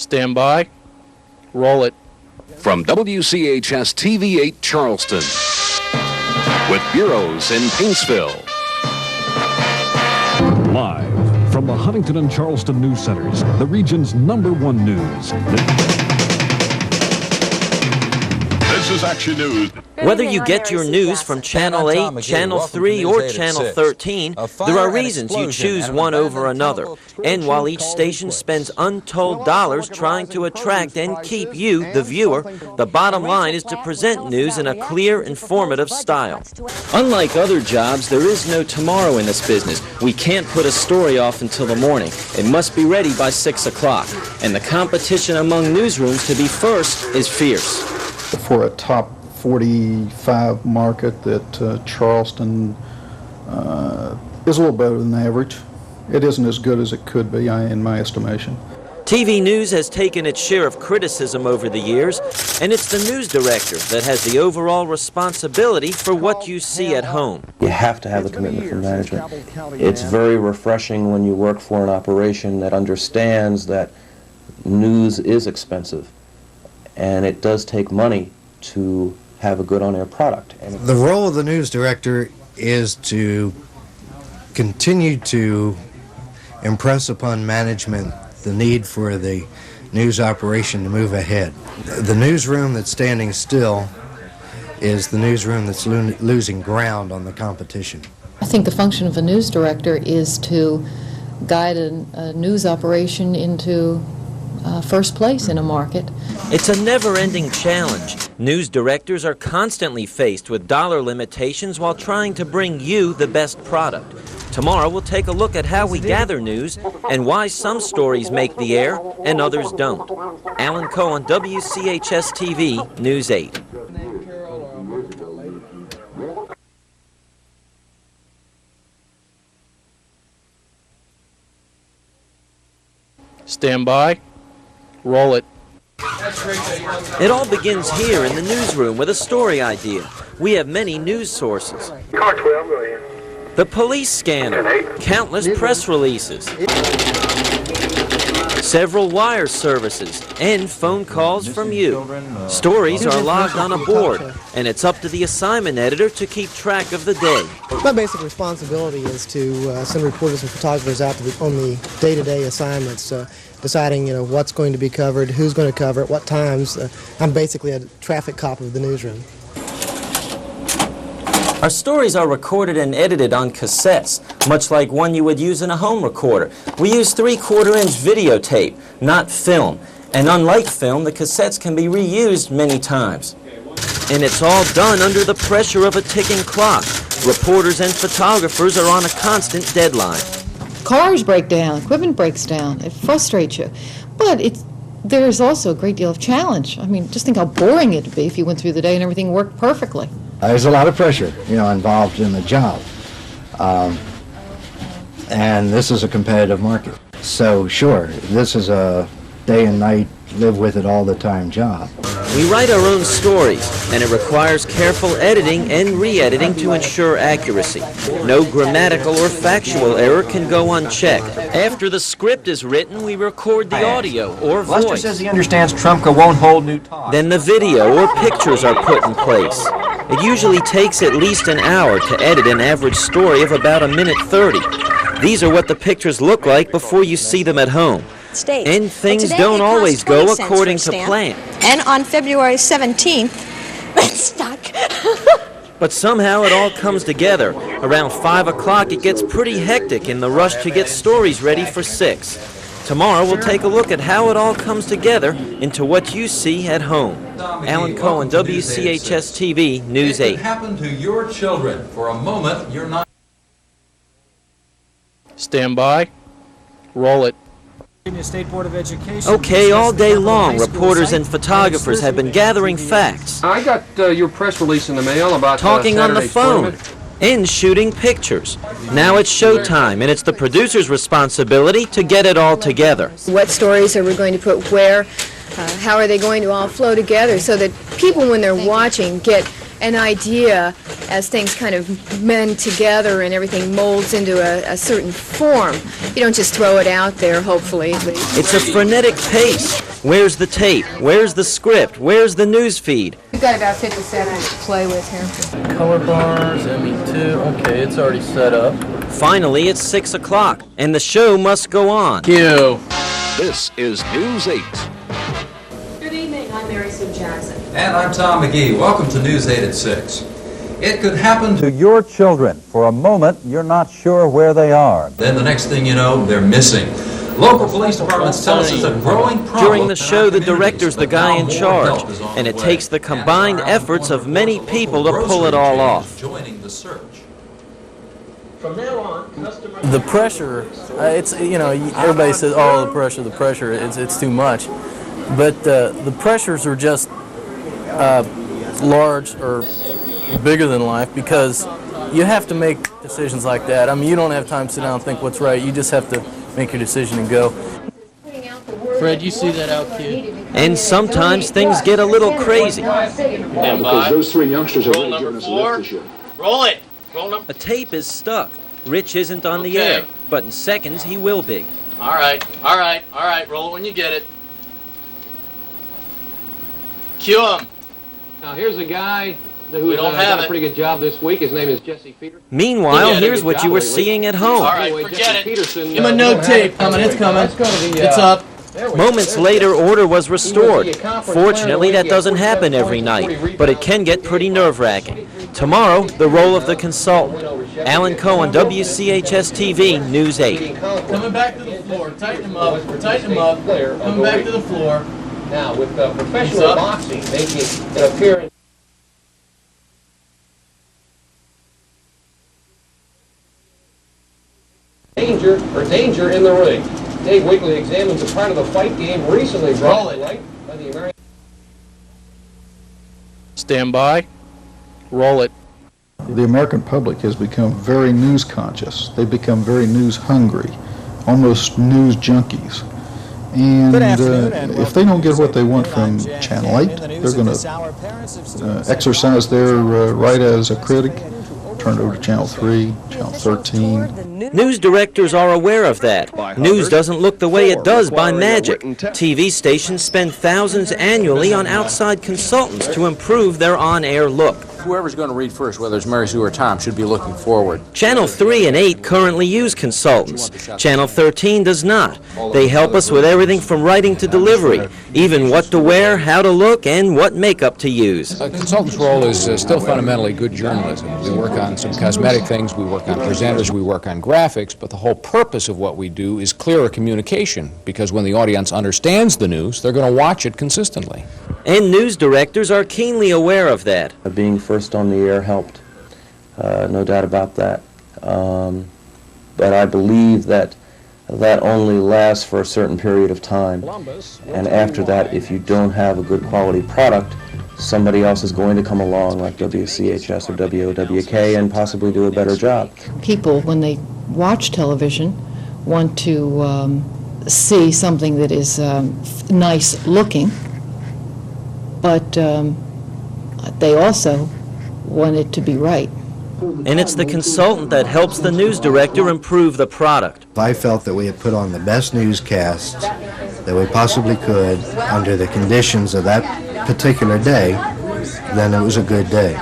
Stand by. Roll it. From WCHS TV8 Charleston, with bureaus in Paintsville. Live from the Huntington and Charleston news centers, the region's #1 news. This is Action News. Whether you get your news from Channel 8, Channel 3, or Channel 13, there are reasons you choose one over another. And while each station spends untold dollars trying to attract and keep you, the viewer, the bottom line is to present news in a clear, informative style. Unlike other jobs, there is no tomorrow in this business. We can't put a story off until the morning. It must be ready by 6 o'clock. And the competition among newsrooms to be first is fierce. For a top 45 market, that Charleston is a little better than average. It isn't as good as it could be, in my estimation. TV news has taken its share of criticism over the years, and it's the news director that has the overall responsibility for what you see at home. You have to have a commitment from management. It's very refreshing when you work for an operation that understands that news is expensive, and it does take money to have a good on-air product. The role of the news director is to continue to impress upon management the need for the news operation to move ahead. The newsroom that's standing still is the newsroom that's losing ground on the competition. I think the function of a news director is to guide a news operation into first place in a market. It's a never-ending challenge. News directors are constantly faced with dollar limitations while trying to bring you the best product. Tomorrow we'll take a look at how we gather news and why some stories make the air and others don't. Allen Cohen, WCHS TV, News 8. Stand by. Roll it. It all begins here in the newsroom with a story idea. We have many news sources. Car 12, go ahead. The police scanner, countless press releases, several wire services, and phone calls from you. Stories are logged on a board, and it's up to the assignment editor to keep track of the day. My basic responsibility is to send reporters and photographers out on the day-to-day assignments, deciding what's going to be covered, who's going to cover it, what times. I'm basically a traffic cop of the newsroom. Our stories are recorded and edited on cassettes, much like one you would use in a home recorder. We use 3/4-inch videotape, not film. And unlike film, the cassettes can be reused many times. And it's all done under the pressure of a ticking clock. Reporters and photographers are on a constant deadline. Cars break down, equipment breaks down, it frustrates you. But there's also a great deal of challenge. I mean, just think how boring it'd be if you went through the day and everything worked perfectly. There's a lot of pressure, involved in the job. And this is a competitive market. So sure, this is a day and night, live with it all the time job. We write our own stories, and it requires careful editing and re-editing to ensure accuracy. No grammatical or factual error can go unchecked. After the script is written, we record the audio or voice. Lester says he understands Trumka won't hold new talk. Then the video or pictures are put in place. It usually takes at least an hour to edit an average story of about 1:30. These are what the pictures look like before you see them at home. And things don't always go according to plan. And on February 17th, it's stuck. But somehow it all comes together. Around 5 o'clock it gets pretty hectic in the rush to get stories ready for 6. Tomorrow we'll take a look at how it all comes together into what you see at home. Allen Cohen, WCHS TV, News 8. It could happen to your children. For a moment, you're not. Stand by. Roll it. State Board of Education. Okay, all day long, reporters and photographers have been gathering facts. I got your press release in the mail about talking on the phone and shooting pictures. Now it's showtime, and it's the producer's responsibility to get it all together. What stories are we going to put where? How are they going to all flow together so that people, when they're watching, get an idea as things kind of mend together and everything molds into a certain form. You don't just throw it out there, hopefully, at least. It's a frenetic pace. Where's the tape? Where's the script? Where's the news feed? We've got about 50 seconds to play with here. Color bars, ME2. Okay, it's already set up. Finally, it's 6 o'clock, and the show must go on. Cue. This is News 8. Good evening, I'm Mary Sue Jackson. And I'm Tom McGee. Welcome to News 8 at 6. It could happen To your children. For a moment, you're not sure where they are. then the next thing you know, they're missing. Local police departments tell us it's a growing problem. During the show, the director's the guy in charge, and it takes the combined efforts of many people to pull it all off. Joining the search. From now on, customers... The pressure, it's, you know, everybody says, oh, the pressure, it's too much. But the pressures are just large or bigger than life because you have to make decisions like that. I mean, you don't have time to sit down and think what's right. You just have to make your decision and go. Fred, you see that out, Q? And sometimes things get a little crazy. Because those three youngsters have really given us a lift this year. Roll it. Roll number... A tape is stuck. Rich isn't on the air, but in seconds he will be. All right. Roll it when you get it. Cue him. Now, here's a guy who's done a pretty good job this week. His name is Jesse Peterson. Meanwhile, here's what you were seeing at home. All right, forget it. Give him a no tape coming. It's coming. It's up. Moments later, order was restored. Fortunately, that doesn't happen every night, but it can get pretty nerve-wracking. Tomorrow, the role of the consultant. Allen Cohen, WCHS TV, News 8. Coming back to the floor. Tighten him up. Tighten him up. Coming back to the floor. Now, with professional boxing making an appearance. Danger in the ring. Dave Wigley examines a part of the fight game recently brought to light by the American. Stand by. Roll it. The American public has become very news conscious. They've become very news hungry, almost news junkies. And if they don't get what they want from Channel 8, they're going to exercise their right as a critic, turn it over to Channel 3, Channel 13. News directors are aware of that. News doesn't look the way it does by magic. TV stations spend thousands annually on outside consultants to improve their on-air look. Whoever's going to read first, whether it's Mary Sue or Tom, should be looking forward. Channel 3 and 8 currently use consultants. Channel 13 does not. They help us with everything from writing to delivery, even what to wear, how to look, and what makeup to use. A consultant's role is still fundamentally good journalism. We work on some cosmetic things, we work on presenters, we work on graphics, but the whole purpose of what we do is clearer communication, because when the audience understands the news, they're going to watch it consistently. And news directors are keenly aware of that. Being first on the air helped, no doubt about that. But I believe that only lasts for a certain period of time. And after that, if you don't have a good quality product, somebody else is going to come along, like WCHS or WOWK, and possibly do a better job. People, when they watch television, want to see something that is nice looking, but they also want it to be right. And it's the consultant that helps the news director improve the product. If I felt that we had put on the best newscasts that we possibly could under the conditions of that particular day, then it was a good day.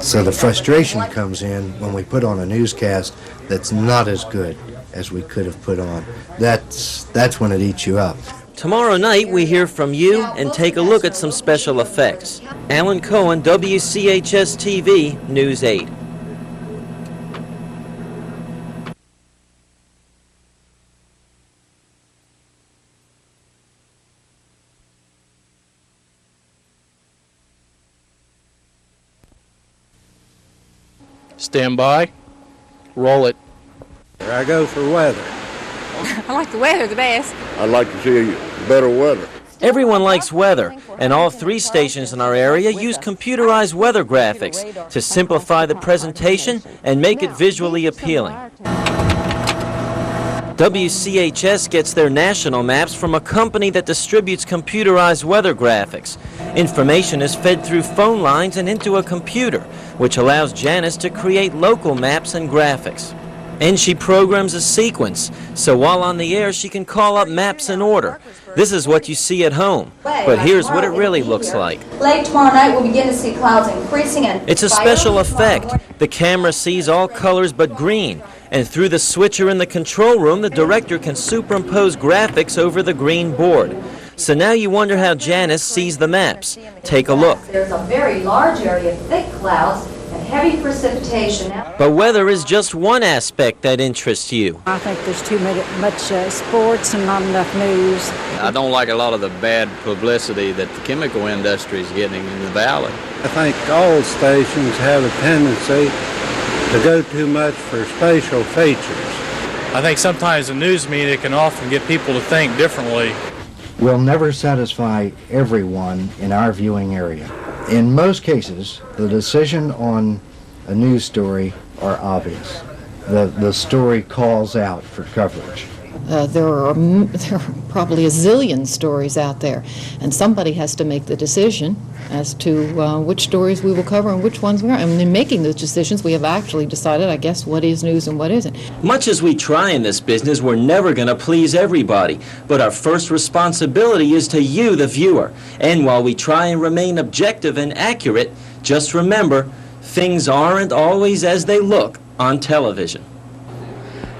So the frustration comes in when we put on a newscast that's not as good as we could have put on. That's when it eats you up. Tomorrow night, we hear from you and take a look at some special effects. Allen Cohen, WCHS TV, News 8. Stand by. Roll it. Here I go for weather. I like the weather the best. I'd like to see better weather. Everyone likes weather, and all 3 stations in our area use computerized weather graphics to simplify the presentation and make it visually appealing. WCHS gets their national maps from a company that distributes computerized weather graphics. Information is fed through phone lines and into a computer, which allows Janice to create local maps and graphics. And she programs a sequence, so while on the air she can call up maps in order. This is what you see at home, but here's what it really looks like. Late tomorrow night we'll begin to see clouds increasing and It's a special effect. The camera sees all colors but green, and through the switcher in the control room the director can superimpose graphics over the green board. So now you wonder how Janice sees the maps. Take a look. There's a very large area of thick clouds and heavy precipitation. But weather is just one aspect that interests you. I think there's too much sports and not enough news. I don't like a lot of the bad publicity that the chemical industry is getting in the valley. I think all stations have a tendency to go too much for spatial features. I think sometimes the news media can often get people to think differently. We'll never satisfy everyone in our viewing area. In most cases, the decision on a news story are obvious. The story calls out for coverage. There are probably a zillion stories out there, and somebody has to make the decision as to which stories we will cover and which ones we aren't. And in making those decisions, we have actually decided, I guess, what is news and what isn't. Much as we try in this business, we're never going to please everybody. But our first responsibility is to you, the viewer. And while we try and remain objective and accurate, just remember, things aren't always as they look on television.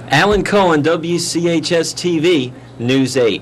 Allen Cohen, WCHS TV, News 8.